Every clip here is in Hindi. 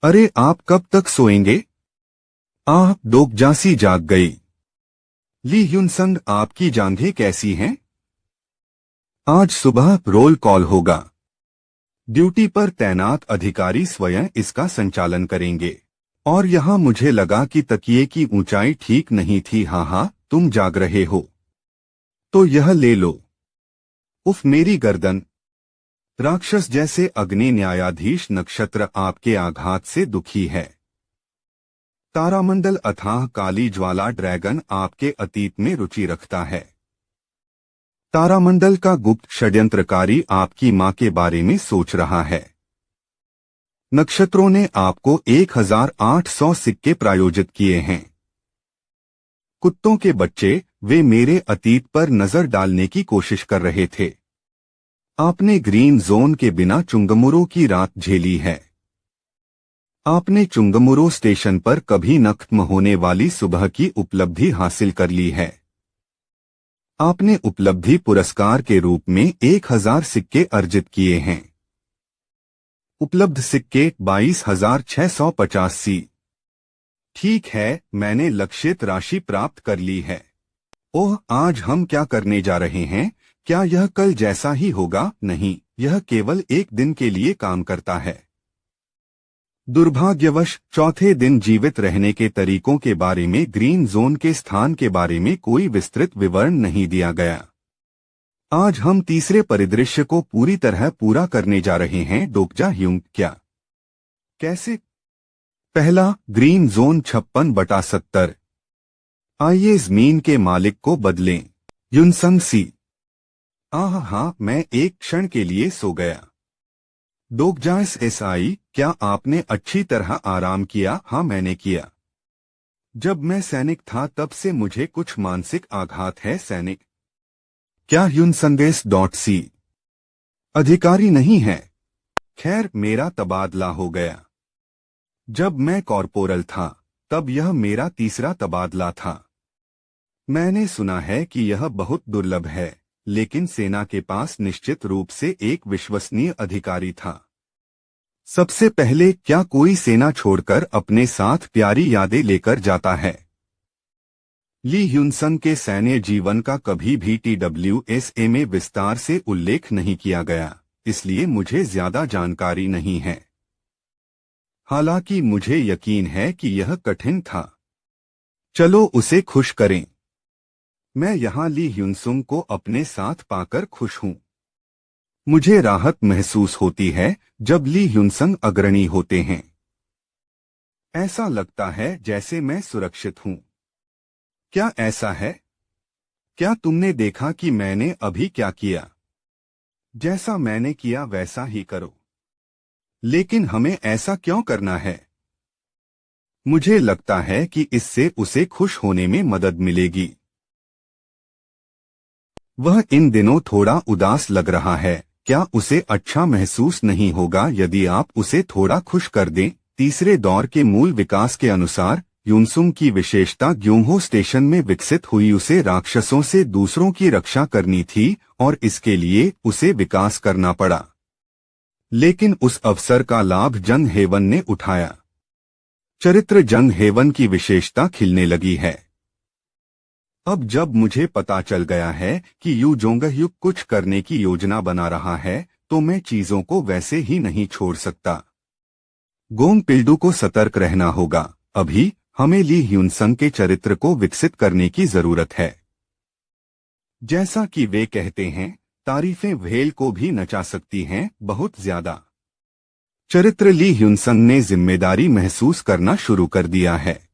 अरे आप कब तक सोएंगे? दोगजासी जाग गई। ली ह्युनसंग, आपकी जांघें कैसी हैं? आज सुबह रोल कॉल होगा। ड्यूटी पर तैनात अधिकारी स्वयं इसका संचालन करेंगे। और यहाँ मुझे लगा कि तकिए की ऊंचाई ठीक नहीं थी। हाँ, तुम जाग रहे हो तो यह ले लो। उफ, मेरी गर्दन। राक्षस जैसे अग्नि न्यायाधीश नक्षत्र आपके आघात से दुखी है। तारामंडल अथाह काली ज्वाला ड्रैगन आपके अतीत में रुचि रखता है। तारामंडल का गुप्त षड्यंत्रकारी आपकी मां के बारे में सोच रहा है। नक्षत्रों ने आपको 1800 सिक्के प्रायोजित किए हैं। कुत्तों के बच्चे, वे मेरे अतीत पर नजर डालने की कोशिश कर रहे थे। आपने ग्रीन जोन के बिना चुंगमुरो की रात झेली है। आपने चुंगमुरो स्टेशन पर कभी न खत्म होने वाली सुबह की उपलब्धि हासिल कर ली है। आपने उपलब्धि पुरस्कार के रूप में 1000 सिक्के अर्जित किए हैं। उपलब्ध सिक्के 22,650 सी। ठीक है, मैंने लक्षित राशि प्राप्त कर ली है। ओह, आज हम क्या करने जा रहे हैं? क्या यह कल जैसा ही होगा? नहीं, यह केवल एक दिन के लिए काम करता है। दुर्भाग्यवश चौथे दिन जीवित रहने के तरीकों के बारे में ग्रीन जोन के स्थान के बारे में कोई विस्तृत विवरण नहीं दिया गया। आज हम तीसरे परिदृश्य को पूरी तरह पूरा करने जा रहे हैं। डोकजा ह्यूंग, क्या? कैसे? पहला, ग्रीन जोन 56/70। आइए जमीन के मालिक को बदलें। ह्युनसंग सी। हाँ, मैं एक क्षण के लिए सो गया। डोकजास एसआई, क्या आपने अच्छी तरह आराम किया? हाँ, मैंने किया। जब मैं सैनिक था तब से मुझे कुछ मानसिक आघात है। सैनिक? क्या ह्युनसंगेस.सी अधिकारी नहीं है? खैर, मेरा तबादला हो गया। जब मैं कॉर्पोरल था तब यह मेरा तीसरा तबादला था। मैंने सुना है कि यह बहुत दुर्लभ है, लेकिन सेना के पास निश्चित रूप से एक विश्वसनीय अधिकारी था। सबसे पहले, क्या कोई सेना छोड़कर अपने साथ प्यारी यादें लेकर जाता है? ली ह्युनसंग के सैन्य जीवन का कभी भी TWSA में विस्तार से उल्लेख नहीं किया गया, इसलिए मुझे ज्यादा जानकारी नहीं है। हालांकि मुझे यकीन है कि यह कठिन था। चलो उसे खुश करें। मैं यहाँ ली ह्युनसुंग को अपने साथ पाकर खुश हूँ। मुझे राहत महसूस होती है जब ली ह्युनसंग अग्रणी होते हैं। ऐसा लगता है जैसे मैं सुरक्षित हूँ। क्या ऐसा है? क्या तुमने देखा कि मैंने अभी क्या किया? जैसा मैंने किया वैसा ही करो। लेकिन हमें ऐसा क्यों करना है? मुझे लगता है कि इससे उसे खुश होने में मदद मिलेगी। वह इन दिनों थोड़ा उदास लग रहा है। क्या उसे अच्छा महसूस नहीं होगा यदि आप उसे थोड़ा खुश कर दें? तीसरे दौर के मूल विकास के अनुसार ह्युनसुंग की विशेषता ग्योंहो स्टेशन में विकसित हुई। उसे राक्षसों से दूसरों की रक्षा करनी थी और इसके लिए उसे विकास करना पड़ा। लेकिन उस अवसर का लाभ जंग हेवन ने उठाया। चरित्र जंग हेवन की विशेषता खिलने लगी है। अब जब मुझे पता चल गया है कि यू जोंगह्युक कुछ करने की योजना बना रहा है, तो मैं चीजों को वैसे ही नहीं छोड़ सकता। गोंग पिल्डू को सतर्क रहना होगा। अभी हमें ली ह्युनसंग के चरित्र को विकसित करने की जरूरत है। जैसा कि वे कहते हैं, तारीफें व्हेल को भी नचा सकती हैं, बहुत ज्यादा। चरित्र ली ह्युनसंग ने जिम्मेदारी महसूस करना शुरू कर दिया है।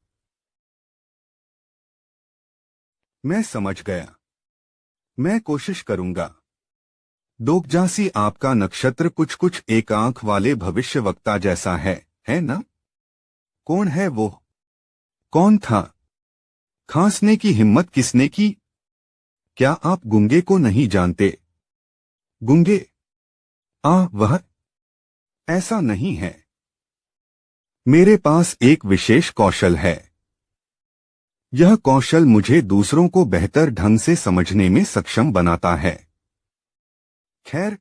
मैं समझ गया। मैं कोशिश करूंगा। डोकजासी, आपका नक्षत्र कुछ एक आंख वाले भविष्यवक्ता जैसा है ना? कौन है वो? कौन था? खांसने की हिम्मत किसने की? क्या आप गुंगे को नहीं जानते? गुंगे? वह? ऐसा नहीं है। मेरे पास एक विशेष कौशल है। यह कौशल मुझे दूसरों को बेहतर ढंग से समझने में सक्षम बनाता है। खैर,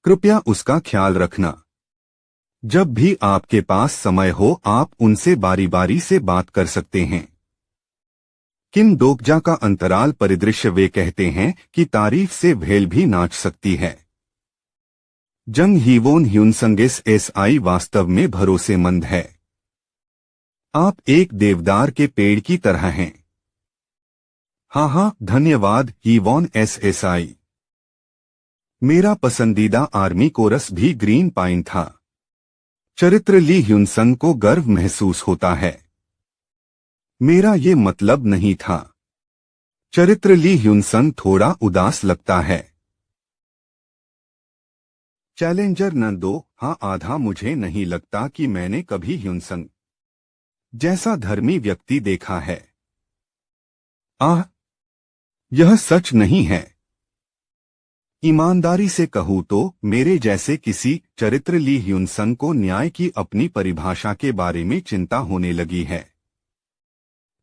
कृपया उसका ख्याल रखना। जब भी आपके पास समय हो आप उनसे बारी बारी से बात कर सकते हैं। किम डोकजा का अंतराल परिदृश्य वे कहते हैं कि तारीफ से भेल भी नाच सकती है। जंग हीवोन ह्यूनसंगिस एसआई वास्तव में भरोसेमंद है। आप एक देवदार के पेड़ की तरह हैं। हाँ, धन्यवाद हीवोन एसएसआई। मेरा पसंदीदा आर्मी कोरस भी ग्रीन पाइन था। चरित्र ली ह्यूनसंग को गर्व महसूस होता है। मेरा ये मतलब नहीं था। चरित्र ली ह्यूनसंग थोड़ा उदास लगता है। चैलेंजर न दो हाँ आधा मुझे नहीं लगता कि मैंने कभी ह्यूनसंग जैसा धर्मी व्यक्ति देखा है। आह, यह सच नहीं है। ईमानदारी से कहूँ तो मेरे जैसे किसी चरित्र ली ह्यूनसंग को न्याय की अपनी परिभाषा के बारे में चिंता होने लगी है।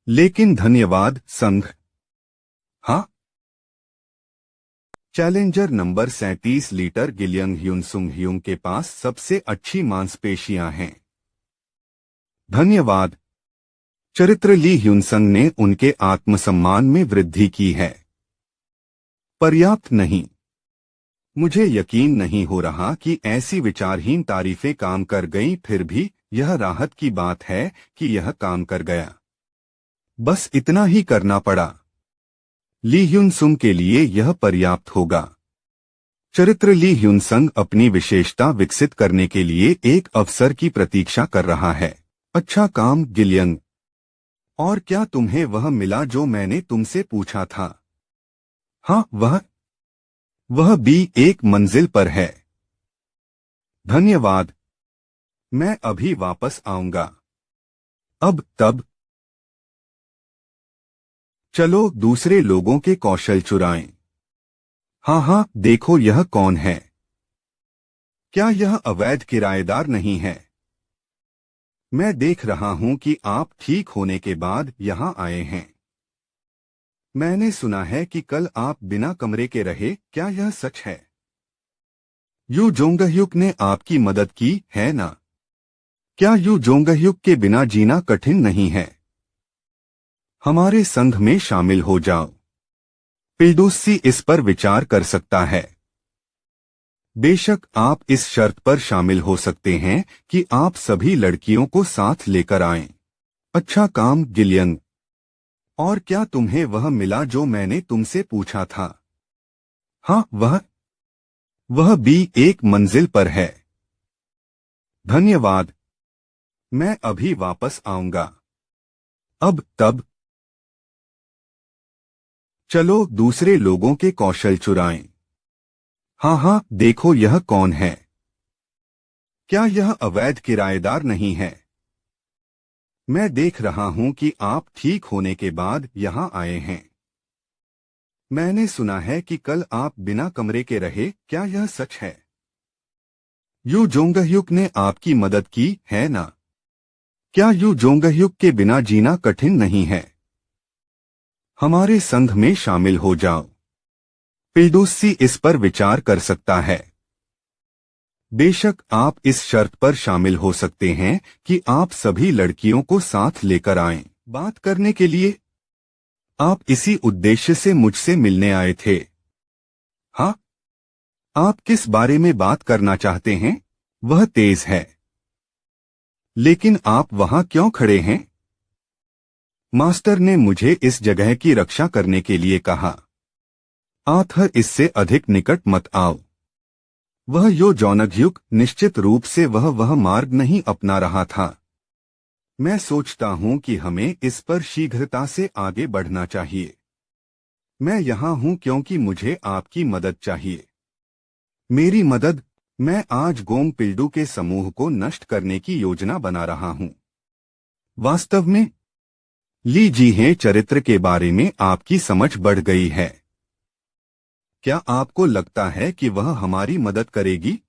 लेकिन धन्यवाद संघ। हाँ। चैलेंजर नंबर 37 लीटर गिलियंग ह्यूनसुंग ह्यूंग के पास सबसे अच्छी मांसपेशियां हैं। धन्यवाद। चरित्र ली ह्यूनसंग ने उनके आत्मसम्मान में वृद्धि की है। पर्याप्त नहीं। मुझे यकीन नहीं हो रहा कि ऐसी विचारहीन तारीफें काम कर गईं, फिर भी यह राहत की बात है कि यह काम कर गया। बस इतना ही करना पड़ा। ली ह्यूनसुंग के लिए यह पर्याप्त होगा। चरित्र ली ह्यूनसंग अपनी विशेषता विकसित करने के लिए एक अवसर की प्रतीक्षा कर रहा है। अच्छा काम गिलियंग। और क्या तुम्हें वह मिला जो मैंने तुमसे पूछा था? हाँ, वह भी एक मंजिल पर है। धन्यवाद। मैं अभी वापस आऊंगा। अब तब चलो दूसरे लोगों के कौशल चुराएं। हाँ, देखो यह कौन है? क्या यह अवैध किराएदार नहीं है? मैं देख रहा हूं कि आप ठीक होने के बाद यहां आए हैं। मैंने सुना है कि कल आप बिना कमरे के रहे, क्या यह सच है? यू जोंगह्युक ने आपकी मदद की है ना? क्या यू जोंगह्युक के बिना जीना कठिन नहीं है? हमारे संघ में शामिल हो जाओ। पिल्डूसी इस पर विचार कर सकता है। बेशक आप इस शर्त पर शामिल हो सकते हैं कि आप सभी लड़कियों को साथ लेकर आएं। अच्छा काम गिलियंग। और क्या तुम्हें वह मिला जो मैंने तुमसे पूछा था? हाँ, वह भी एक मंजिल पर है। धन्यवाद। मैं अभी वापस आऊंगा। अब तब चलो दूसरे लोगों के कौशल चुराएं। हाँ, देखो यह कौन है? क्या यह अवैध किराएदार नहीं है? मैं देख रहा हूं कि आप ठीक होने के बाद यहां आए हैं। मैंने सुना है कि कल आप बिना कमरे के रहे, क्या यह सच है? यू जोंगह्युक ने आपकी मदद की है ना? क्या यू जोंगह्युक के बिना जीना कठिन नहीं है? हमारे संघ में शामिल हो जाओ। पिल्डूसी इस पर विचार कर सकता है। बेशक आप इस शर्त पर शामिल हो सकते हैं कि आप सभी लड़कियों को साथ लेकर आएं। बात करने के लिए? आप इसी उद्देश्य से मुझसे मिलने आए थे? हाँ। आप किस बारे में बात करना चाहते हैं? वह तेज है। लेकिन आप वहां क्यों खड़े हैं? मास्टर ने मुझे इस जगह की रक्षा करने के लिए कहा। आथर इससे अधिक निकट मत आओ। वह यो जौनघयुक निश्चित रूप से वह मार्ग नहीं अपना रहा था। मैं सोचता हूं कि हमें इस पर शीघ्रता से आगे बढ़ना चाहिए। मैं यहां हूं क्योंकि मुझे आपकी मदद चाहिए। मेरी मदद? मैं आज गोंग पिल्डू के समूह को नष्ट करने की योजना बना रहा हूं। वास्तव में? ली जी हैं चरित्र के बारे में आपकी समझ बढ़ गई है। क्या आपको लगता है कि वह हमारी मदद करेगी?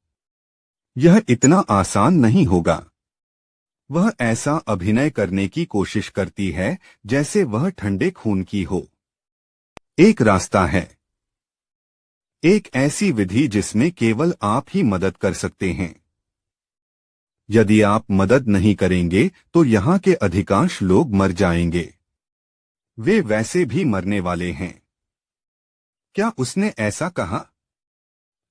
यह इतना आसान नहीं होगा। वह ऐसा अभिनय करने की कोशिश करती है जैसे वह ठंडे खून की हो। एक रास्ता है। एक ऐसी विधि जिसमें केवल आप ही मदद कर सकते हैं। यदि आप मदद नहीं करेंगे तो यहाँ के अधिकांश लोग मर जाएंगे। वे वैसे भी मरने वाले हैं। क्या उसने ऐसा कहा?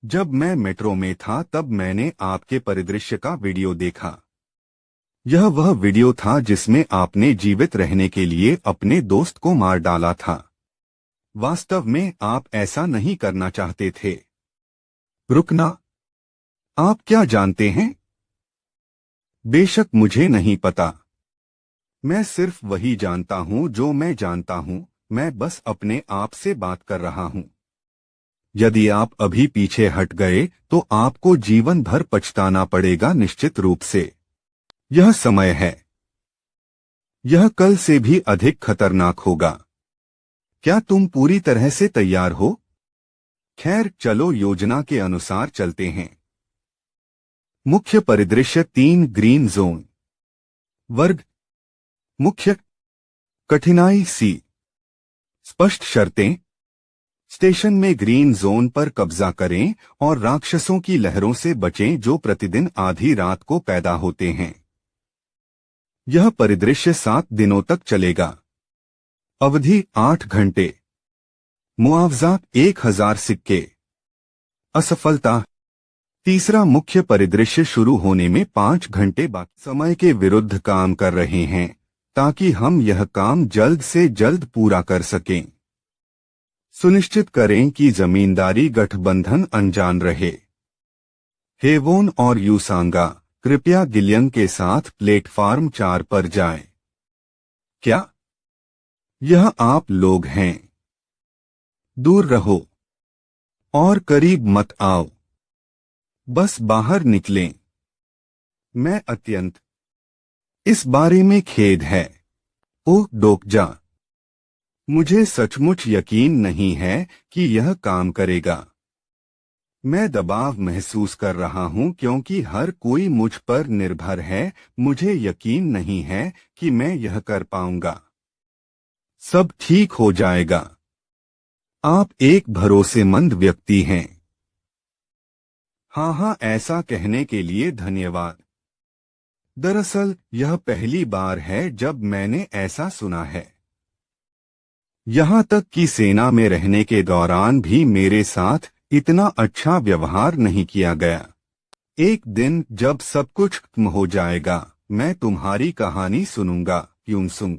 जब मैं मेट्रो में था तब मैंने आपके परिदृश्य का वीडियो देखा। यह वह वीडियो था जिसमें आपने जीवित रहने के लिए अपने दोस्त को मार डाला था। वास्तव में आप ऐसा नहीं करना चाहते थे। रुकना। आप क्या जानते हैं? बेशक मुझे नहीं पता। मैं सिर्फ वही जानता हूं जो मैं जानता हूं। मैं बस अपने आप से बात कर रहा हूं। यदि आप अभी पीछे हट गए तो आपको जीवन भर पछताना पड़ेगा, निश्चित रूप से। यह समय है। यह कल से भी अधिक खतरनाक होगा। क्या तुम पूरी तरह से तैयार हो? खैर, चलो योजना के अनुसार चलते हैं। मुख्य परिदृश्य 3 ग्रीन जोन। वर्ग। मुख्य। कठिनाई सी। स्पष्ट शर्तें। स्टेशन में ग्रीन जोन पर कब्जा करें और राक्षसों की लहरों से बचें जो प्रतिदिन आधी रात को पैदा होते हैं। यह परिदृश्य 7 दिनों तक चलेगा। अवधि 8 घंटे। मुआवजा 1000 सिक्के। असफलता। तीसरा मुख्य परिदृश्य शुरू होने में 5 घंटे बाद समय के विरुद्ध काम कर रहे हैं ताकि हम यह काम जल्द से जल्द पूरा कर सकें। सुनिश्चित करें कि जमींदारी गठबंधन अनजान रहे। हेवोन और यूसांगा, कृपया गिलियन के साथ प्लेटफार्म 4 पर जाएं। क्या यह आप लोग हैं? दूर रहो और करीब मत आओ। बस बाहर निकलें। मैं अत्यंत इस बारे में खेद है। ओह डोकजा, मुझे सचमुच यकीन नहीं है कि यह काम करेगा। मैं दबाव महसूस कर रहा हूं क्योंकि हर कोई मुझ पर निर्भर है। मुझे यकीन नहीं है कि मैं यह कर पाऊंगा। सब ठीक हो जाएगा। आप एक भरोसेमंद व्यक्ति हैं। हाँ, ऐसा कहने के लिए धन्यवाद। दरअसल यह पहली बार है जब मैंने ऐसा सुना है। यहाँ तक कि सेना में रहने के दौरान भी मेरे साथ इतना अच्छा व्यवहार नहीं किया गया। एक दिन जब सब कुछ खत्म हो जाएगा, मैं तुम्हारी कहानी सुनूंगा, यूनसुंग।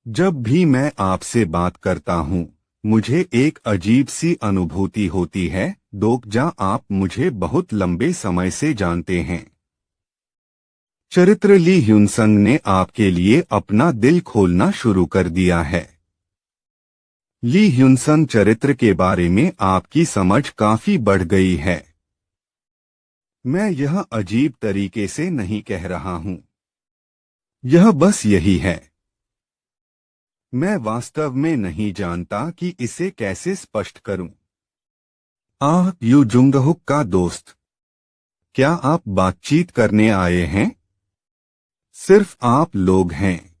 जब भी मैं आपसे बात करता हूँ, मुझे एक अजीब सी अनुभूति होती है। डोकजा, आप मुझे बहुत लंबे समय से जानते हैं। चरित्र ली ह्युनसंग ने आपके लिए अपना दिल खोलना शुरू कर दिया है। ली ह्युनसंग, चरित्र के बारे में आपकी समझ काफी बढ़ गई है। मैं यह अजीब तरीके से नहीं कह रहा हूं। यह बस यही है। मैं वास्तव में नहीं जानता कि इसे कैसे स्पष्ट करूं। यू जुंगहुक का दोस्त, क्या आप बातचीत करने आए हैं? सिर्फ आप लोग हैं।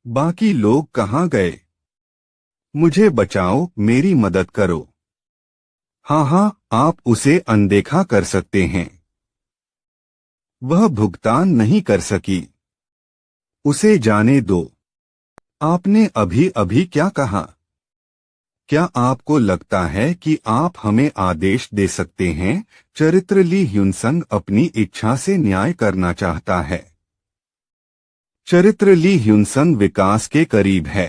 बाकी लोग कहां गए? मुझे बचाओ, मेरी मदद करो। हाँ, आप उसे अनदेखा कर सकते हैं। वह भुगतान नहीं कर सकी। उसे जाने दो। आपने अभी अभी क्या कहा? क्या आपको लगता है कि आप हमें आदेश दे सकते हैं? चरित्र ली ह्युनसंग अपनी इच्छा से न्याय करना चाहता है। चरित्र ली ह्युनसंग विकास के करीब है।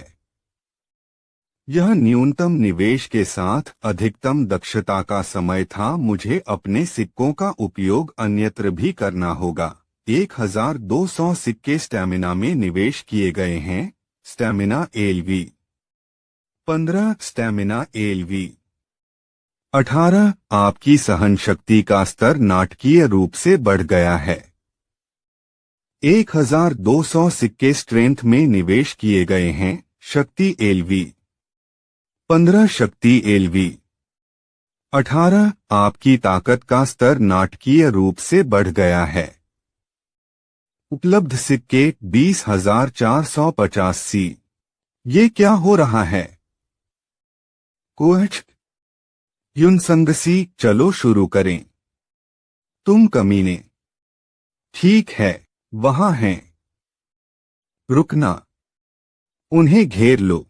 यह न्यूनतम निवेश के साथ अधिकतम दक्षता का समय था। मुझे अपने सिक्कों का उपयोग अन्यत्र भी करना होगा। 1200 सिक्के स्टैमिना में निवेश किए गए हैं। Stamina LV 15, stamina LV 18। आपकी सहन शक्ति का स्तर नाटकीय रूप से बढ़ गया है। 1200 सिक्के स्ट्रेंथ में निवेश किए गए हैं। शक्ति एलवी 15, शक्ति एलवी 18। आपकी ताकत का स्तर नाटकीय रूप से बढ़ गया है। उपलब्ध सिक्के 20,450 सी। ये क्या हो रहा है? कोच ह्युनसंग सी, चलो शुरू करें। तुम कमीने। ठीक है, वहां हैं। रुकना, उन्हें घेर लो।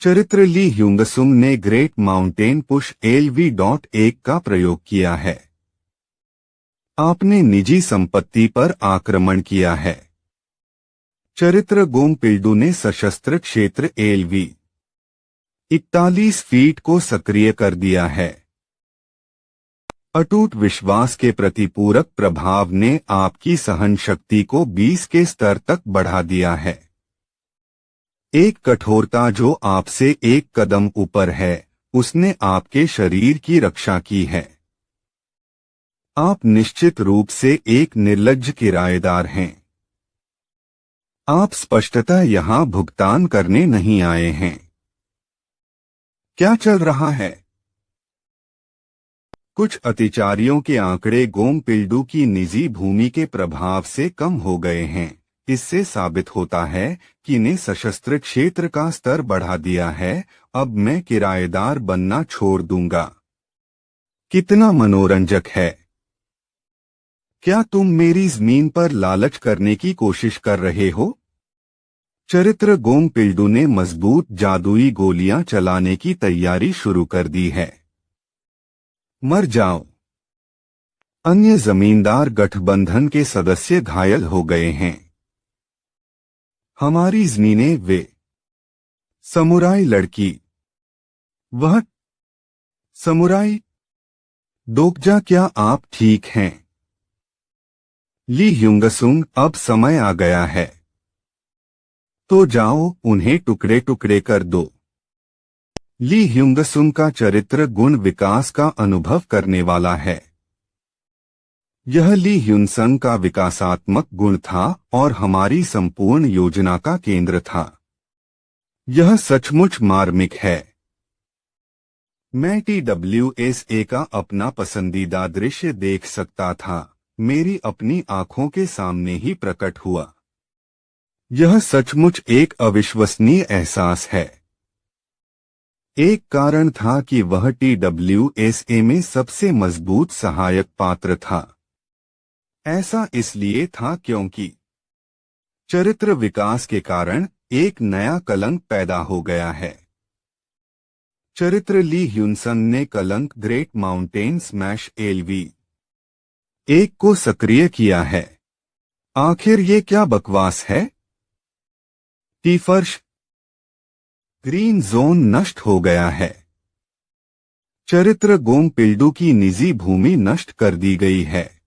चरित्र ली ह्यूंगसुंग ने ग्रेट माउंटेन पुश LV.1 का प्रयोग किया है। आपने निजी संपत्ति पर आक्रमण किया है। चरित्र गोंग पिल्डू ने सशस्त्र क्षेत्र LV 41 फीट को सक्रिय कर दिया है। अटूट विश्वास के प्रति पूरक प्रभाव ने आपकी सहन शक्ति को 20 के स्तर तक बढ़ा दिया है। एक कठोरता जो आपसे एक कदम ऊपर है, उसने आपके शरीर की रक्षा की है। आप निश्चित रूप से एक निर्लज्ज किराएदार हैं। आप स्पष्टतः यहां भुगतान करने नहीं आए हैं। क्या चल रहा है? कुछ अतिचारियों के आंकड़े गोंग पिल्डू की निजी भूमि के प्रभाव से कम हो गए हैं। इससे साबित होता है कि ने सशस्त्र क्षेत्र का स्तर बढ़ा दिया है। अब मैं किराएदार बनना छोड़ दूंगा। कितना मनोरंजक है। क्या तुम मेरी जमीन पर लालच करने की कोशिश कर रहे हो? चरित्र गोंग पिल्डू ने मजबूत जादुई गोलियां चलाने की तैयारी शुरू कर दी है। मर जाओ। अन्य जमींदार गठबंधन के सदस्य घायल हो गए हैं। हमारी जमीनें वे। समुराई लड़की। वह समुराई। डोकजा, क्या आप ठीक हैं? ली ह्यूंगसुंग, अब समय आ गया है। तो जाओ, उन्हें टुकड़े टुकड़े कर दो। ली ह्यूंगसुंग का चरित्र गुण विकास का अनुभव करने वाला है। यह ली ह्यूनसंग का विकासात्मक गुण था और हमारी संपूर्ण योजना का केंद्र था। यह सचमुच मार्मिक है। मैं TWSA का अपना पसंदीदा दृश्य देख सकता था। मेरी अपनी आंखों के सामने ही प्रकट हुआ। यह सचमुच एक अविश्वसनीय एहसास है। एक कारण था कि वह TWSA में सबसे मजबूत सहायक पात्र था। ऐसा इसलिए था क्योंकि चरित्र विकास के कारण एक नया कलंक पैदा हो गया है। चरित्र ली ह्यूनसन ने कलंक ग्रेट माउंटेन स्मैश LV-1 को सक्रिय किया है। आखिर ये क्या बकवास है? टीफर्श। ग्रीन जोन नष्ट हो गया है। चरित्र गोंग पिल्डू की निजी भूमि नष्ट कर दी गई है।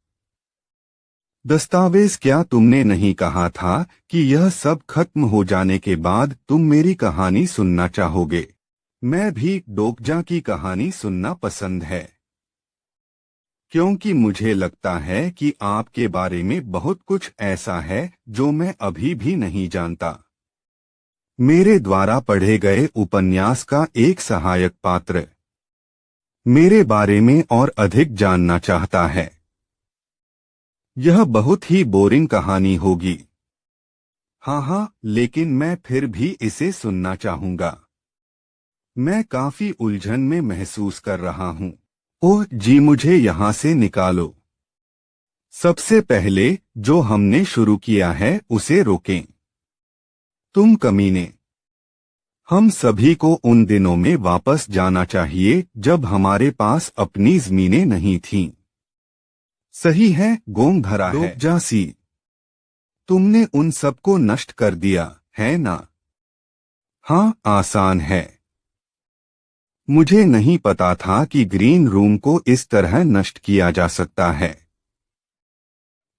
दस्तावेज, क्या तुमने नहीं कहा था कि यह सब खत्म हो जाने के बाद तुम मेरी कहानी सुनना चाहोगे? मैं भी डोकजा की कहानी सुनना पसंद है, क्योंकि मुझे लगता है कि आपके बारे में बहुत कुछ ऐसा है जो मैं अभी भी नहीं जानता। मेरे द्वारा पढ़े गए उपन्यास का एक सहायक पात्र मेरे बारे में और अधिक जानना चाहता है। यह बहुत ही बोरिंग कहानी होगी। हाँ, लेकिन मैं फिर भी इसे सुनना चाहूंगा। मैं काफी उलझन में महसूस कर रहा हूँ। ओह जी, मुझे यहाँ से निकालो। सबसे पहले जो हमने शुरू किया है उसे रोकें। तुम कमीने। हम सभी को उन दिनों में वापस जाना चाहिए जब हमारे पास अपनी जमीनें नहीं थीं। सही है, गोंग भरा है। जासी, तुमने उन सबको नष्ट कर दिया, है ना? हाँ, आसान है। मुझे नहीं पता था कि ग्रीन रूम को इस तरह नष्ट किया जा सकता है।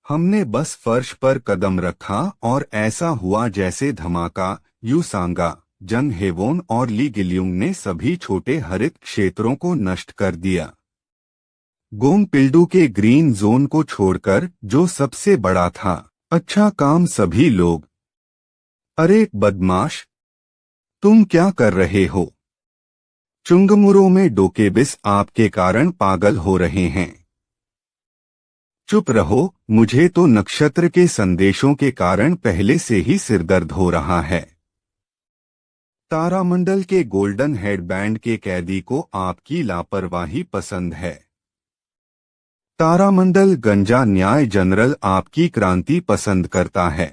हमने बस फर्श पर कदम रखा और ऐसा हुआ जैसे धमाका। यूसांगा, जंग हेवोन और ली गिल्यूंग ने सभी छोटे हरित क्षेत्रों को नष्ट कर दिया। गोंग पिल्डू के ग्रीन जोन को छोड़कर, जो सबसे बड़ा था। अच्छा काम सभी लोग। अरे बदमाश, तुम क्या कर रहे हो? चुंगमुरों में डोकेबिस आपके कारण पागल हो रहे हैं। चुप रहो, मुझे तो नक्षत्र के संदेशों के कारण पहले से ही सिरदर्द हो रहा है। तारामंडल के गोल्डन हेडबैंड के कैदी को आपकी लापरवाही पसंद है। तारामंडल गंजा न्याय जनरल आपकी क्रांति पसंद करता है।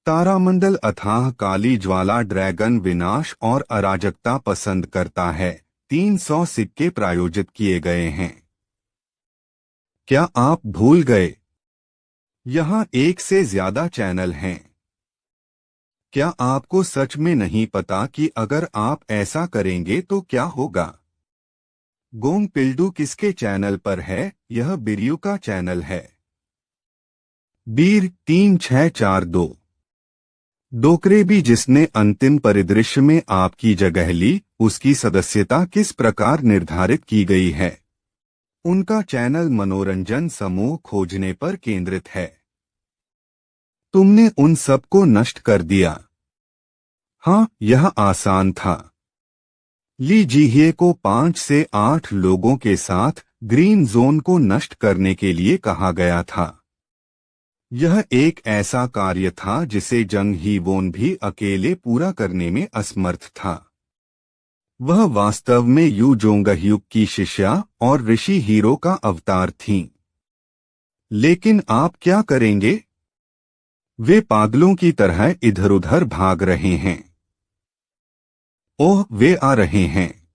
तारामंडल अथाह काली ज्वाला ड्रैगन विनाश और अराजकता पसंद करता है। 300 सिक्के प्रायोजित किए गए हैं। क्या आप भूल गए? यहाँ एक से ज्यादा चैनल हैं। क्या आपको सच में नहीं पता कि अगर आप ऐसा करेंगे तो क्या होगा? गोंग पिल्डू किसके चैनल पर है? यह बिरयू का चैनल है। बीर 3642 डोकरे भी जिसने अंतिम परिदृश्य में आपकी जगह ली, उसकी सदस्यता किस प्रकार निर्धारित की गई है? उनका चैनल मनोरंजन समूह खोजने पर केंद्रित है। तुमने उन सबको नष्ट कर दिया। हाँ, यह आसान था। ली जीहिए को 5 से 8 लोगों के साथ ग्रीन जोन को नष्ट करने के लिए कहा गया था। यह एक ऐसा कार्य था जिसे जंग ही वोन भी अकेले पूरा करने में असमर्थ था। वह वास्तव में यू जोंगह्युक की शिष्या और ऋषि हीरो का अवतार थीं। लेकिन आप क्या करेंगे? वे पागलों की तरह इधर-उधर भाग रहे हैं। ओह, वे आ रहे हैं।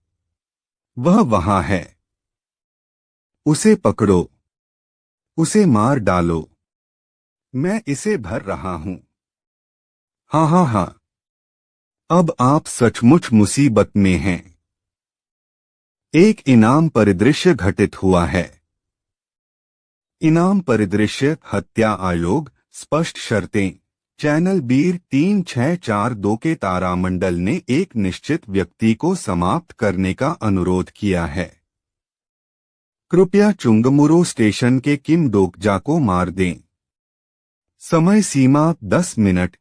वह वहां है। उसे पकड़ो। उसे मार डालो। मैं इसे भर रहा हूं। हाँ हाँ हाँ। अब आप सचमुच मुसीबत में हैं। एक इनाम परिदृश्य घटित हुआ है। इनाम परिदृश्य हत्या आयोग स्पष्ट शर्तें। चैनल बीर 3642 के तारामंडल ने एक निश्चित व्यक्ति को समाप्त करने का अनुरोध किया है। कृपया चुंगमुरो स्टेशन के किम डोकजा को मार दें। समय सीमा 10 मिनट।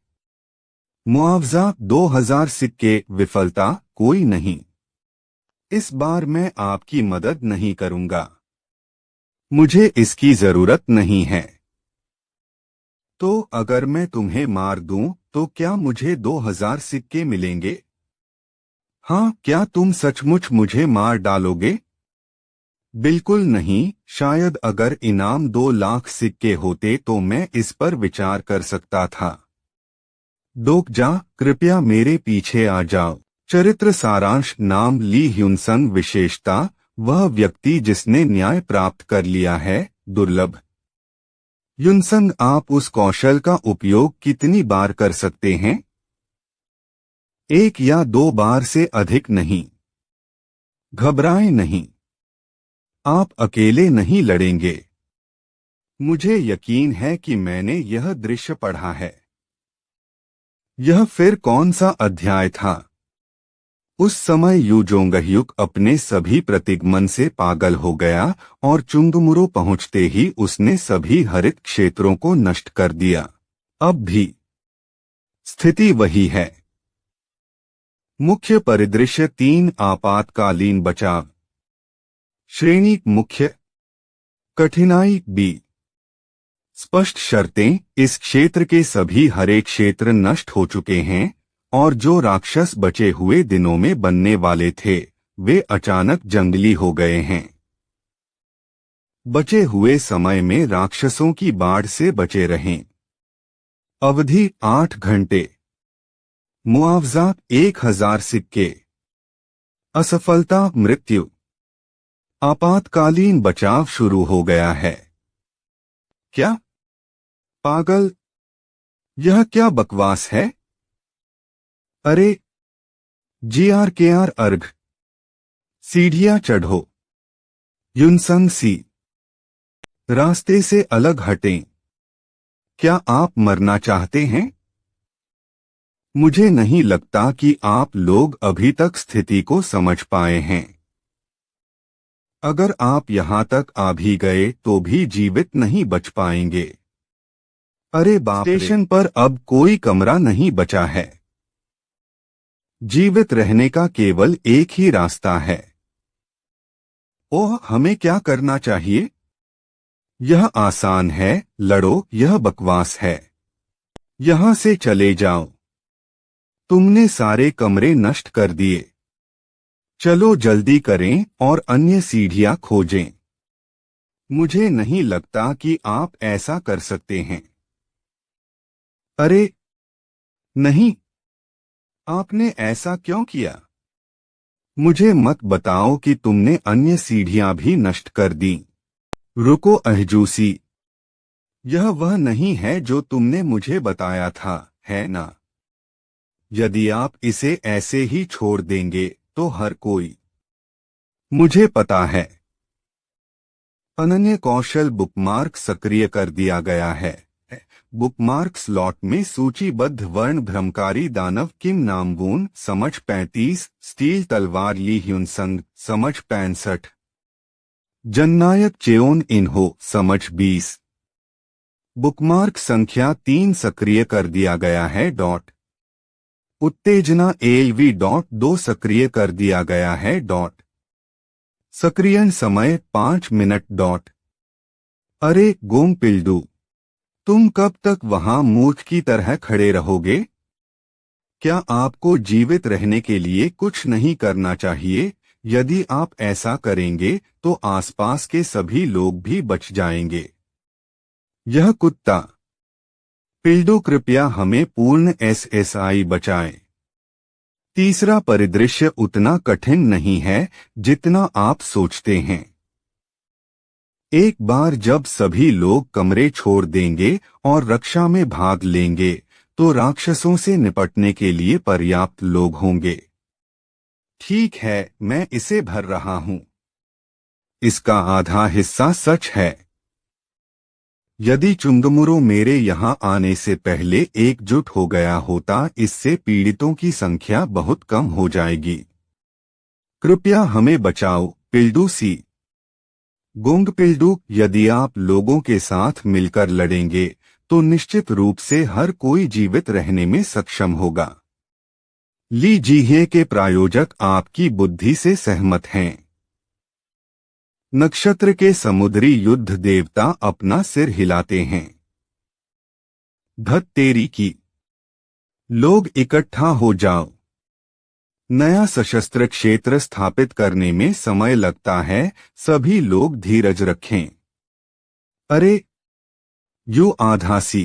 मुआवजा 2000 सिक्के। विफलता कोई नहीं। इस बार मैं आपकी मदद नहीं करूंगा। मुझे इसकी जरूरत नहीं है। तो अगर मैं तुम्हें मार दूं तो क्या मुझे 2000 सिक्के मिलेंगे? हाँ, क्या तुम सचमुच मुझे मार डालोगे? बिल्कुल नहीं। शायद अगर इनाम 2 लाख सिक्के होते तो मैं इस पर विचार कर सकता था। डोकजा, कृपया मेरे पीछे आ जाओ। चरित्र सारांश नाम ली ह्युनसंग विशेषता, वह व्यक्ति जिसने न्याय प्राप्त कर लिया है, दुर्लभ। युनसंग, आप उस कौशल का उपयोग कितनी बार कर सकते हैं? 1 या 2 बार से अधिक नहीं। घबराएं नहीं। आप अकेले नहीं लड़ेंगे। मुझे यकीन है कि मैंने यह दृश्य पढ़ा है। यह फिर कौन सा अध्याय था? उस समय यू जोंगह्युक अपने सभी प्रतिगमन से पागल हो गया और चुंगमुरो पहुंचते ही उसने सभी हरित क्षेत्रों को नष्ट कर दिया। अब भी स्थिति वही है। मुख्य परिदृश्य 3 आपातकालीन बचाव। श्रेणी मुख्य। कठिनाई बी। स्पष्ट शर्तें। इस क्षेत्र के सभी हरे क्षेत्र नष्ट हो चुके हैं और जो राक्षस बचे हुए दिनों में बनने वाले थे वे अचानक जंगली हो गए हैं। बचे हुए समय में राक्षसों की बाढ़ से बचे रहें। अवधि 8 घंटे। मुआवजा 1000 सिक्के। असफलता मृत्यु। आपातकालीन बचाव शुरू हो गया है। क्या? पागल, यह क्या बकवास है? अरे GRKR अर्घ। सीढ़ियां चढ़ो। युनसंग सी। रास्ते से अलग हटें। क्या आप मरना चाहते हैं? मुझे नहीं लगता कि आप लोग अभी तक स्थिति को समझ पाए हैं। अगर आप यहां तक आ भी गए तो भी जीवित नहीं बच पाएंगे। अरे बाप रे! स्टेशन पर अब कोई कमरा नहीं बचा है। जीवित रहने का केवल एक ही रास्ता है। ओह, हमें क्या करना चाहिए? यह आसान है, लड़ो। यह बकवास है। यहां से चले जाओ। तुमने सारे कमरे नष्ट कर दिए। चलो जल्दी करें और अन्य सीढ़ियां खोजें। मुझे नहीं लगता कि आप ऐसा कर सकते हैं। अरे नहीं, आपने ऐसा क्यों किया? मुझे मत बताओ कि तुमने अन्य सीढ़ियां भी नष्ट कर दी। रुको अहजूसी, यह वह नहीं है जो तुमने मुझे बताया था, है ना? यदि आप इसे ऐसे ही छोड़ देंगे तो हर कोई। मुझे पता है। अनन्य कौशल बुकमार्क सक्रिय कर दिया गया है। बुकमार्क स्लॉट में सूचीबद्ध वर्ण भ्रमकारी दानव किम नामवून समझ 35, स्टील तलवार ली ह्युनसंग समझ 65, जननायक चेओन इन्हो समझ 20। बुकमार्क संख्या 3 सक्रिय कर दिया गया है। उत्तेजना ALV.2 सक्रिय कर दिया गया है। सक्रियण समय 5 मिनट। अरे गोंग पिल्डू, तुम कब तक वहां मूर्ख की तरह खड़े रहोगे? क्या आपको जीवित रहने के लिए कुछ नहीं करना चाहिए? यदि आप ऐसा करेंगे तो आसपास के सभी लोग भी बच जाएंगे। यह कुत्ता। पिल्डू कृपया हमें पूर्ण SSI बचाएं। तीसरा परिदृश्य उतना कठिन नहीं है जितना आप सोचते हैं। एक बार जब सभी लोग कमरे छोड़ देंगे और रक्षा में भाग लेंगे तो राक्षसों से निपटने के लिए पर्याप्त लोग होंगे। ठीक है, मैं इसे भर रहा हूं। इसका आधा हिस्सा सच है। यदि चुंगमुरो मेरे यहां आने से पहले एकजुट हो गया होता, इससे पीड़ितों की संख्या बहुत कम हो जाएगी। कृपया हमें बचाओ, पिल्डू सी। गोंग पिल्डू, यदि आप लोगों के साथ मिलकर लड़ेंगे तो निश्चित रूप से हर कोई जीवित रहने में सक्षम होगा। ली जीहे के प्रायोजक आपकी बुद्धि से सहमत हैं। नक्षत्र के समुद्री युद्ध देवता अपना सिर हिलाते हैं। धत तेरी की। लोग इकट्ठा हो जाओ। नया सशस्त्र क्षेत्र स्थापित करने में समय लगता है, सभी लोग धीरज रखें। अरे यू आधासी।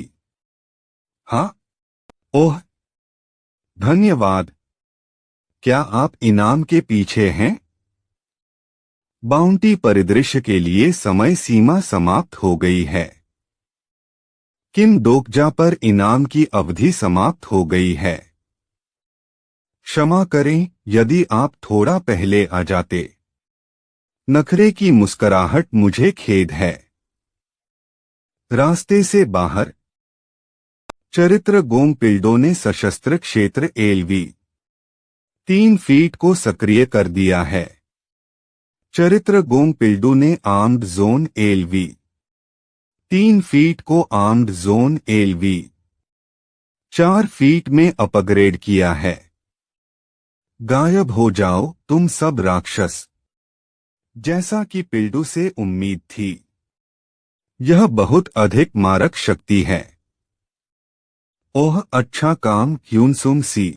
हाँ, ओह धन्यवाद। क्या आप इनाम के पीछे हैं? बाउंटी परिदृश्य के लिए समय सीमा समाप्त हो गई है। किम डोकजा पर इनाम की अवधि समाप्त हो गई है। क्षमा करें, यदि आप थोड़ा पहले आ जाते। नखरे की मुस्कुराहट, मुझे खेद है। रास्ते से बाहर। चरित्र गोंग पिल्डो ने सशस्त्र क्षेत्र ALV 3 फीट को सक्रिय कर दिया है। चरित्र गोंग पिल्डू ने आर्म्ड जोन ALV 3 फीट को आर्म्ड जोन ALV 4 फीट में अपग्रेड किया है। गायब हो जाओ तुम सब राक्षस। जैसा कि पिल्डू से उम्मीद थी, यह बहुत अधिक मारक शक्ति है। ओह अच्छा काम ह्यूनसुम सी।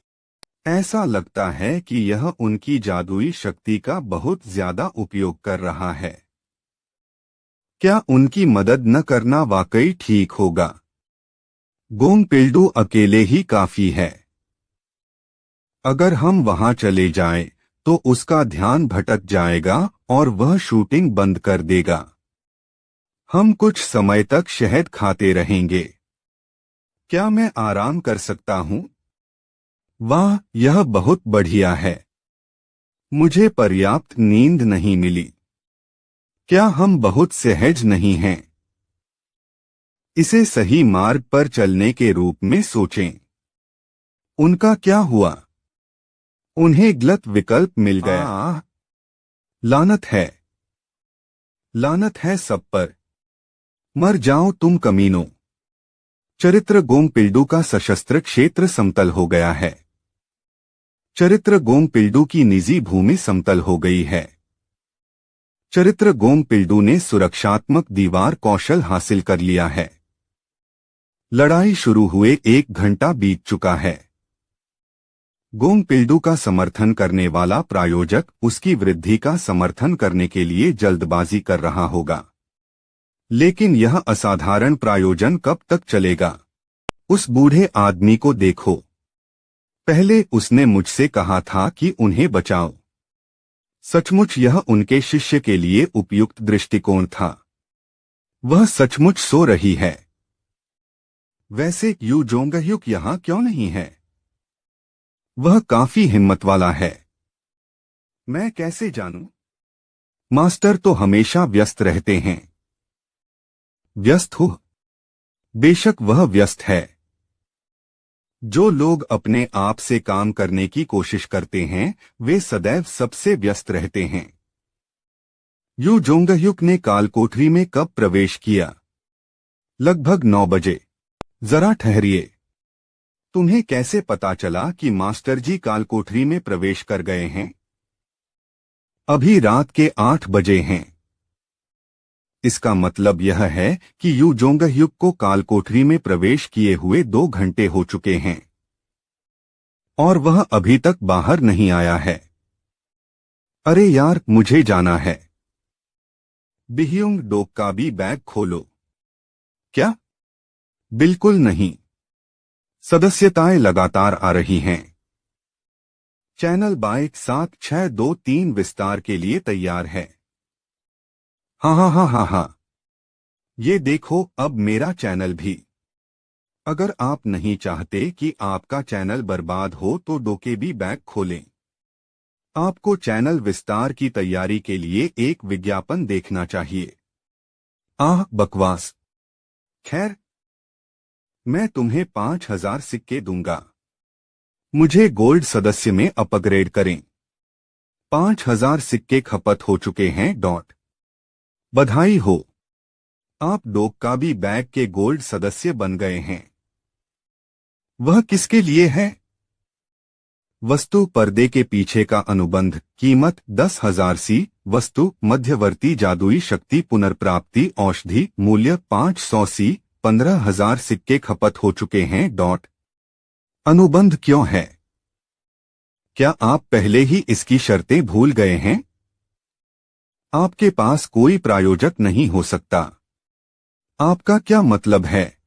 ऐसा लगता है कि यह उनकी जादुई शक्ति का बहुत ज्यादा उपयोग कर रहा है। क्या उनकी मदद न करना वाकई ठीक होगा? गोंग पिल्डू अकेले ही काफी है। अगर हम वहां चले जाएं, तो उसका ध्यान भटक जाएगा और वह शूटिंग बंद कर देगा। हम कुछ समय तक शहद खाते रहेंगे। क्या मैं आराम कर सकता हूं? वाह, यह बहुत बढ़िया है। मुझे पर्याप्त नींद नहीं मिली। क्या हम बहुत सहज नहीं हैं? इसे सही मार्ग पर चलने के रूप में सोचें। उनका क्या हुआ? उन्हें गलत विकल्प मिल गया। लानत है। लानत है सब पर। मर जाओ तुम कमीनों। चरित्र गोंग पिल्डू का सशस्त्र क्षेत्र समतल हो गया है। चरित्र गोंग पिल्डू की निजी भूमि समतल हो गई है। चरित्र गोंग पिल्डू ने सुरक्षात्मक दीवार कौशल हासिल कर लिया है। लड़ाई शुरू हुए 1 घंटा बीत चुका है। गोंग पिल्डू का समर्थन करने वाला प्रायोजक उसकी वृद्धि का समर्थन करने के लिए जल्दबाजी कर रहा होगा। लेकिन यह असाधारण प्रायोजन कब तक चलेगा? उस बूढ़े आदमी को देखो। पहले उसने मुझसे कहा था कि उन्हें बचाओ। सचमुच यह उनके शिष्य के लिए उपयुक्त दृष्टिकोण था। वह सचमुच सो रही है। वैसे यू जोंगह्युक यहाँ क्यों नहीं है? वह काफी हिम्मत वाला है। मैं कैसे जानूं? मास्टर तो हमेशा व्यस्त रहते हैं। व्यस्त हो? बेशक वह व्यस्त है। जो लोग अपने आप से काम करने की कोशिश करते हैं वे सदैव सबसे व्यस्त रहते हैं। यू जोंगह्युक ने कालकोठरी में कब प्रवेश किया? लगभग 9 बजे। जरा ठहरिए। तुम्हें कैसे पता चला कि मास्टर जी कालकोठरी में प्रवेश कर गए हैं? अभी रात के 8 बजे हैं। इसका मतलब यह है कि यू जोंगह्युक को कालकोठरी में प्रवेश किए हुए 2 घंटे हो चुके हैं और वह अभी तक बाहर नहीं आया है। अरे यार, मुझे जाना है। बिह्युंग डोक का भी बैग खोलो। क्या? बिल्कुल नहीं। सदस्यताएं लगातार आ रही हैं। चैनल बाइक 7623 विस्तार के लिए तैयार है। हाँ हाँ हाँ हाँ हाँ। ये देखो, अब मेरा चैनल भी। अगर आप नहीं चाहते कि आपका चैनल बर्बाद हो तो डोके भी बैग खोलें। आपको चैनल विस्तार की तैयारी के लिए एक विज्ञापन देखना चाहिए। आह बकवास। खैर, मैं तुम्हें 5000 सिक्के दूंगा। मुझे गोल्ड सदस्य में अपग्रेड करें। 5000 सिक्के खपत हो चुके हैं। बधाई हो, आप डोका भी बैग के गोल्ड सदस्य बन गए हैं। वह किसके लिए है? वस्तु पर्दे के पीछे का अनुबंध, कीमत 10,000 सी। वस्तु मध्यवर्ती जादुई शक्ति पुनर्प्राप्ति औषधि, मूल्य 500 सी। 15,000 सिक्के खपत हो चुके हैं। अनुबंध क्यों है? क्या आप पहले ही इसकी शर्तें भूल गए हैं? आपके पास कोई प्रायोजक नहीं हो सकता। आपका क्या मतलब है?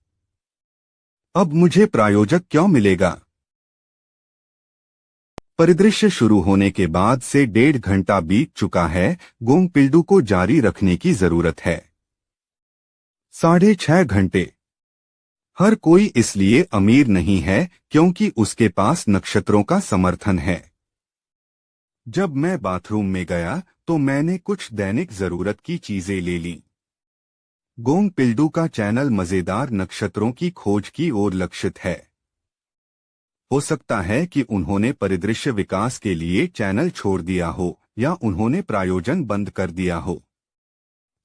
अब मुझे प्रायोजक क्यों मिलेगा? परिदृश्य शुरू होने के बाद से 1.5 घंटा बीत चुका है। गोंगपिल्डू को जारी रखने की जरूरत है। 6.5 घंटे। हर कोई इसलिए अमीर नहीं है क्योंकि उसके पास नक्षत्रों का समर्थन है। जब मैं बाथरूम में गया तो मैंने कुछ दैनिक जरूरत की चीजें ले लीं। गोंगपिल्डू का चैनल मजेदार नक्षत्रों की खोज की ओर लक्षित है। हो सकता है कि उन्होंने परिदृश्य विकास के लिए चैनल छोड़ दिया हो या उन्होंने प्रायोजन बंद कर दिया हो।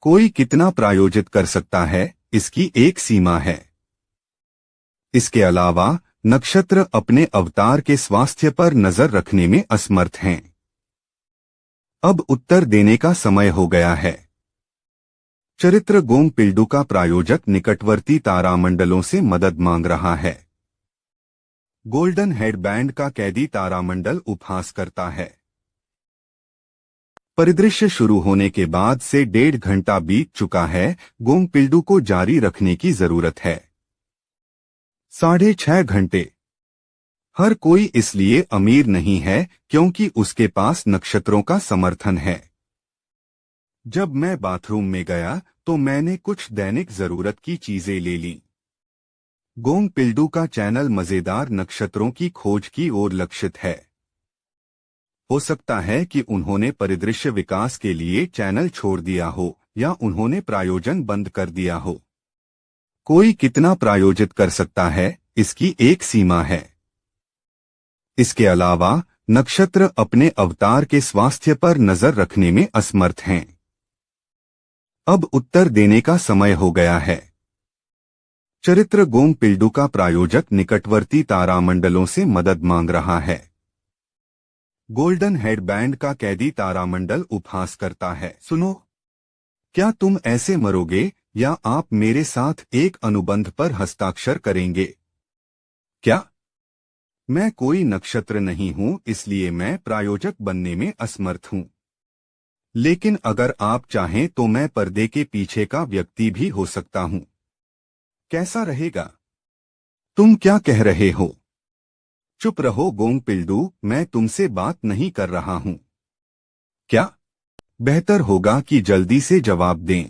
कोई कितना प्रायोजित कर सकता है, इसकी एक सीमा है। इसके अलावा नक्षत्र अपने अवतार के स्वास्थ्य पर नजर रखने में असमर्थ हैं। अब उत्तर देने का समय हो गया है। चरित्र गोंगपिल्डू का प्रायोजक निकटवर्ती तारामंडलों से मदद मांग रहा है। गोल्डन हेडबैंड का कैदी तारामंडल उपहास करता है। परिदृश्य शुरू होने के बाद से 1.5 घंटा बीत चुका है। गोंगपिल्डू को जारी रखने की जरूरत है। 6.5 घंटे। हर कोई इसलिए अमीर नहीं है क्योंकि उसके पास नक्षत्रों का समर्थन है। जब मैं बाथरूम में गया तो मैंने कुछ दैनिक जरूरत की चीजें ले लीं। गोंगपिल्डू का चैनल मजेदार नक्षत्रों की खोज की ओर लक्षित है। हो सकता है कि उन्होंने परिदृश्य विकास के लिए चैनल छोड़ दिया हो या उन्होंने प्रायोजन बंद कर दिया हो। कोई कितना प्रायोजित कर सकता है, इसकी एक सीमा है। इसके अलावा नक्षत्र अपने अवतार के स्वास्थ्य पर नजर रखने में असमर्थ हैं। अब उत्तर देने का समय हो गया है। चरित्र गोंगपिल्डू का प्रायोजक निकटवर्ती तारामंडलों से मदद मांग रहा है। गोल्डन हेडबैंड का कैदी तारामंडल उपहास करता है। सुनो, क्या तुम ऐसे मरोगे या आप मेरे साथ एक अनुबंध पर हस्ताक्षर करेंगे? क्या? मैं कोई नक्षत्र नहीं हूं, इसलिए मैं प्रायोजक बनने में असमर्थ हूं। लेकिन अगर आप चाहें तो मैं पर्दे के पीछे का व्यक्ति भी हो सकता हूं। कैसा रहेगा? तुम क्या कह रहे हो? चुप रहो गोंग पिल्डू, मैं तुमसे बात नहीं कर रहा हूं। क्या? बेहतर होगा कि जल्दी से जवाब दें।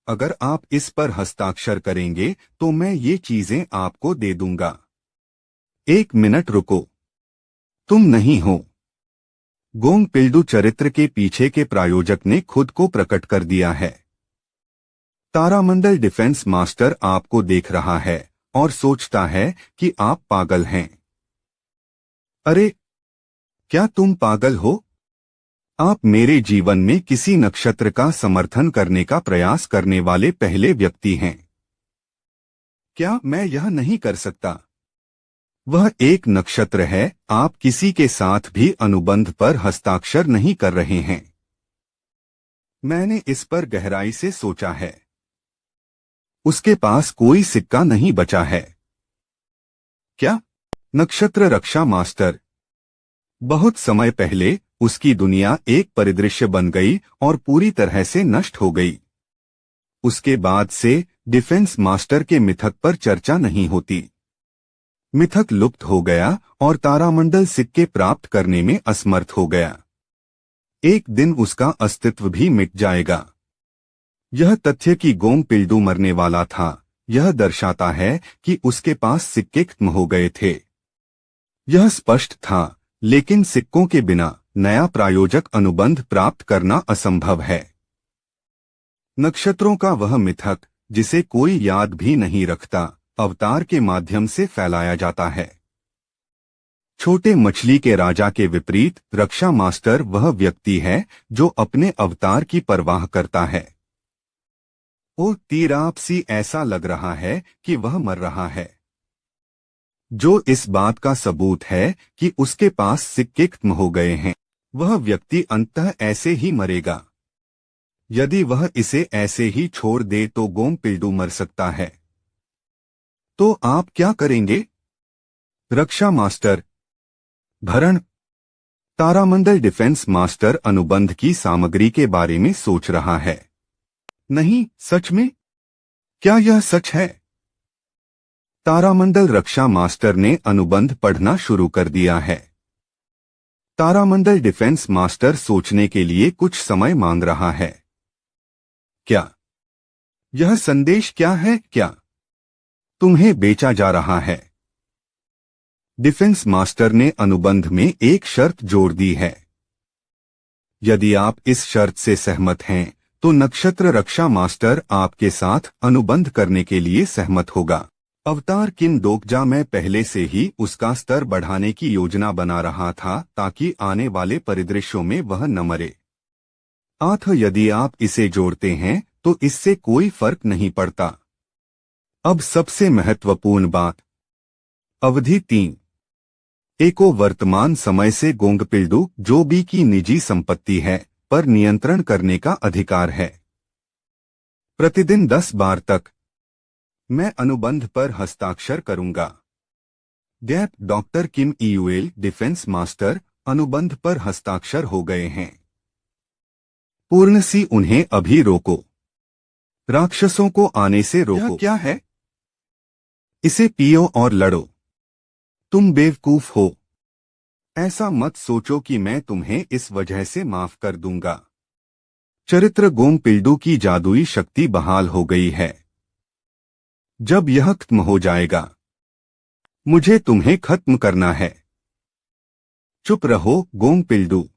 अगर आप इस पर हस्ताक्षर करेंगे तो मैं ये चीजें आपको दे दूंगा। 1 मिनट रुको। तुम नहीं हो। गोंग पिल्डू चरित्र के पीछे के प्रायोजक ने खुद को प्रकट कर दिया है। तारामंडल डिफेंस मास्टर आपको देख रहा है और सोचता है कि आप पागल हैं। अरे, क्या तुम पागल हो? आप मेरे जीवन में किसी नक्षत्र का समर्थन करने का प्रयास करने वाले पहले व्यक्ति हैं। क्या मैं यह नहीं कर सकता? वह एक नक्षत्र है, आप किसी के साथ भी अनुबंध पर हस्ताक्षर नहीं कर रहे हैं। मैंने इस पर गहराई से सोचा है। उसके पास कोई सिक्का नहीं बचा है। क्या? नक्षत्र रक्षा मास्टर। बहुत समय पहले उसकी दुनिया एक परिदृश्य बन गई और पूरी तरह से नष्ट हो गई। उसके बाद से डिफेंस मास्टर के मिथक पर चर्चा नहीं होती। मिथक लुप्त हो गया और तारामंडल सिक्के प्राप्त करने में असमर्थ हो गया। एक दिन उसका अस्तित्व भी मिट जाएगा। यह तथ्य कि गोंग पिल्डू मरने वाला था, यह दर्शाता है कि उसके पास सिक्के खत्म हो गए थे। यह स्पष्ट था, लेकिन सिक्कों के बिना नया प्रायोजक अनुबंध प्राप्त करना असंभव है। नक्षत्रों का वह मिथक जिसे कोई याद भी नहीं रखता, अवतार के माध्यम से फैलाया जाता है। छोटे मछली के राजा के विपरीत रक्षा मास्टर वह व्यक्ति है जो अपने अवतार की परवाह करता है। ओ तीरापसी, ऐसा लग रहा है कि वह मर रहा है, जो इस बात का सबूत है कि उसके पास सिक्के खत्म हो गए हैं। वह व्यक्ति अंततः ऐसे ही मरेगा। यदि वह इसे ऐसे ही छोड़ दे तो गोंग पिल्डू मर सकता है। तो आप क्या करेंगे? रक्षा मास्टर। भरण। तारामंडल डिफेंस मास्टर अनुबंध की सामग्री के बारे में सोच रहा है। नहीं, सच में? क्या यह सच है? तारामंडल रक्षा मास्टर ने अनुबंध पढ़ना शुरू कर दिया है। तारामंडल डिफेंस मास्टर सोचने के लिए कुछ समय मांग रहा है। क्या? यह संदेश क्या है? क्या तुम्हें बेचा जा रहा है? डिफेंस मास्टर ने अनुबंध में एक शर्त जोड़ दी है। यदि आप इस शर्त से सहमत हैं तो नक्षत्र रक्षा मास्टर आपके साथ अनुबंध करने के लिए सहमत होगा। अवतार किन डोकजा, मैं पहले से ही उसका स्तर बढ़ाने की योजना बना रहा था ताकि आने वाले परिदृश्यों में वह न मरे। यदि आप इसे जोड़ते हैं तो इससे कोई फर्क नहीं पड़ता। अब सबसे महत्वपूर्ण बात। अवधि 3। एको वर्तमान समय से गोंग पिल्डू जो भी की निजी संपत्ति है पर नियंत्रण करने का अधिकार है। प्रतिदिन 10 बार तक मैं अनुबंध पर हस्ताक्षर करूंगा। गैप। डॉक्टर किम ईयूएल डिफेंस मास्टर अनुबंध पर हस्ताक्षर हो गए हैं। पूर्णसी, उन्हें अभी रोको। राक्षसों को आने से रोको। यह क्या है? इसे पियो और लड़ो। तुम बेवकूफ हो। ऐसा मत सोचो कि मैं तुम्हें इस वजह से माफ कर दूंगा। चरित्र गोंग पिल्डू की जादुई शक्ति बहाल हो गई है। जब यह खत्म हो जाएगा, मुझे तुम्हें खत्म करना है। चुप रहो गोंग पिल्डू।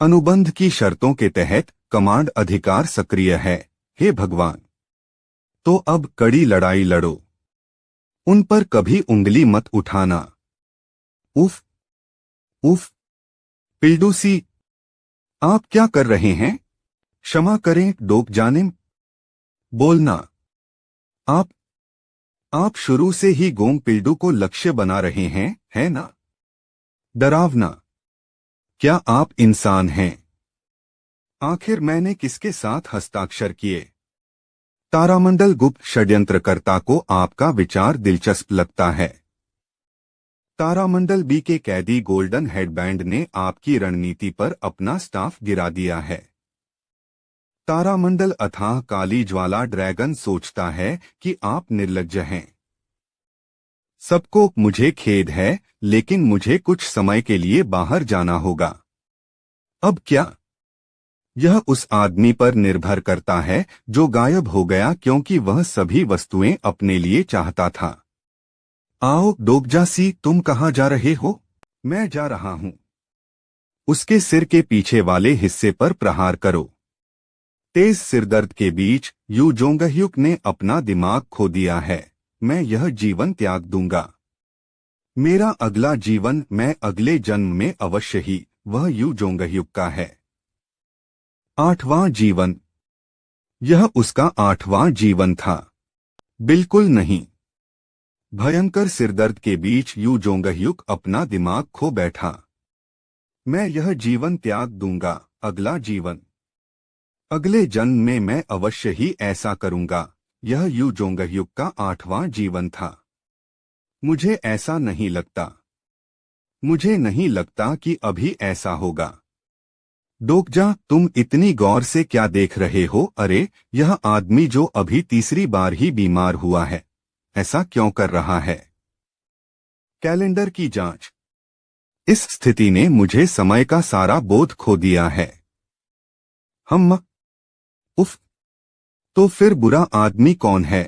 अनुबंध की शर्तों के तहत कमांड अधिकार सक्रिय है। हे भगवान! तो अब कड़ी लड़ाई लड़ो। उन पर कभी उंगली मत उठाना। उफ, उफ। पिल्डूसी, आप क्या कर रहे हैं? क्षमा करें डोकजानिम। बोलना। आप शुरू से ही गोंग पिल्डू को लक्ष्य बना रहे हैं, है ना? डरावना। क्या आप इंसान हैं? आखिर मैंने किसके साथ हस्ताक्षर किए? तारामंडल गुप्त षड्यंत्रकर्ता को आपका विचार दिलचस्प लगता है। तारामंडल बी के कैदी गोल्डन हेडबैंड ने आपकी रणनीति पर अपना स्टाफ गिरा दिया है। तारामंडल अथाह काली ज्वाला ड्रैगन सोचता है कि आप निर्लज्ज हैं। सबको मुझे खेद है, लेकिन मुझे कुछ समय के लिए बाहर जाना होगा। अब क्या? यह उस आदमी पर निर्भर करता है जो गायब हो गया क्योंकि वह सभी वस्तुएं अपने लिए चाहता था। आओ डोगजासी, तुम कहाँ जा रहे हो? मैं जा रहा हूं। उसके सिर के पीछे वाले हिस्से पर प्रहार करो। तेज सिरदर्द के बीच यू जोंगह्युक ने अपना दिमाग खो दिया है। मैं यह जीवन त्याग दूंगा। मेरा अगला जीवन मैं अगले जन्म में अवश्य ही वह यू जोंगह्युक का है। 8वां जीवन। यह उसका 8वां जीवन था। बिल्कुल नहीं। भयंकर सिरदर्द के बीच यू जोंगह्युक अपना दिमाग खो बैठा। मैं यह जीवन त्याग दूंगा, अगला जीवन। अगले जन्म में मैं अवश्य ही ऐसा करूंगा। यह यू जोंगह्युक का 8वां जीवन था। मुझे ऐसा नहीं लगता। मुझे नहीं लगता कि अभी ऐसा होगा। डोकजा, तुम इतनी गौर से क्या देख रहे हो? अरे, यह आदमी जो अभी तीसरी बार ही बीमार हुआ है, ऐसा क्यों कर रहा है? कैलेंडर की जांच। इस स्थिति ने मुझे समय का सारा बोध खो दिया है। उफ। तो फिर बुरा आदमी कौन है?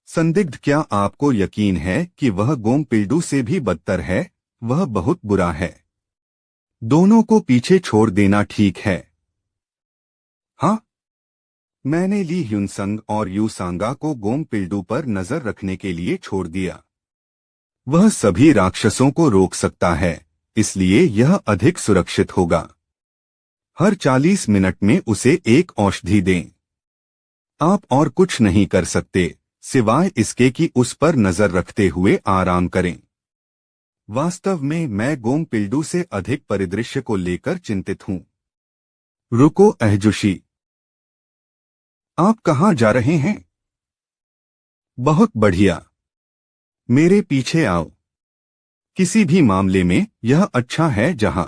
संदिग्ध, क्या आपको यकीन है कि वह गोंगपिल्डू से भी बदतर है? वह बहुत बुरा है। दोनों को पीछे छोड़ देना ठीक है। हाँ, मैंने ली ह्युनसंग और यू सांगा को गोंगपिल्डू पर नजर रखने के लिए छोड़ दिया। वह सभी राक्षसों को रोक सकता है, इसलिए यह अधिक सुरक्षित होगा। हर 40 मिनट में उसे एक औषधि दें। आप और कुछ नहीं कर सकते सिवाय इसके कि उस पर नजर रखते हुए आराम करें। वास्तव में मैं गोंगपिल्डू से अधिक परिदृश्य को लेकर चिंतित हूं। रुको अहजुशी, आप कहां जा रहे हैं? बहुत बढ़िया, मेरे पीछे आओ। किसी भी मामले में यह अच्छा है जहां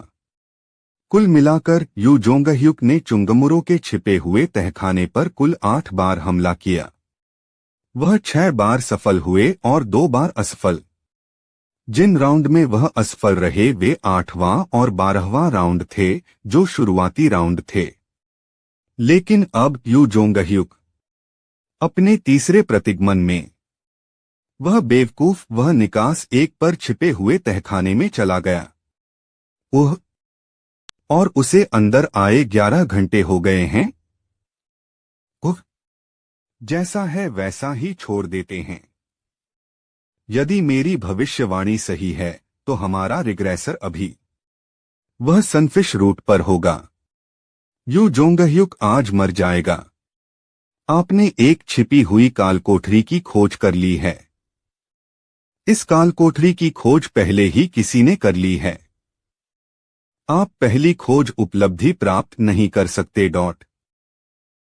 कुल मिलाकर यू जोंगह्युक ने चुंगमुरो के छिपे हुए तहखाने पर कुल 8 बार हमला किया। वह 6 बार सफल हुए और 2 बार असफल। जिन राउंड में वह असफल रहे वे 8वां और 12वां राउंड थे, जो शुरुआती राउंड थे। लेकिन अब यू जोंगह्युक अपने तीसरे प्रतिगमन में वह बेवकूफ वह निकास 1 पर छिपे हुए तहखाने में चला गया। ओह, और उसे अंदर आए 11 घंटे हो गए हैं। ओह, जैसा है वैसा ही छोड़ देते हैं। यदि मेरी भविष्यवाणी सही है तो हमारा रिग्रेसर अभी वह सनफिश रूट पर होगा। यू जोंगह्युक आज मर जाएगा। आपने एक छिपी हुई कालकोठरी की खोज कर ली है। इस कालकोठरी की खोज पहले ही किसी ने कर ली है। आप पहली खोज उपलब्धि प्राप्त नहीं कर सकते।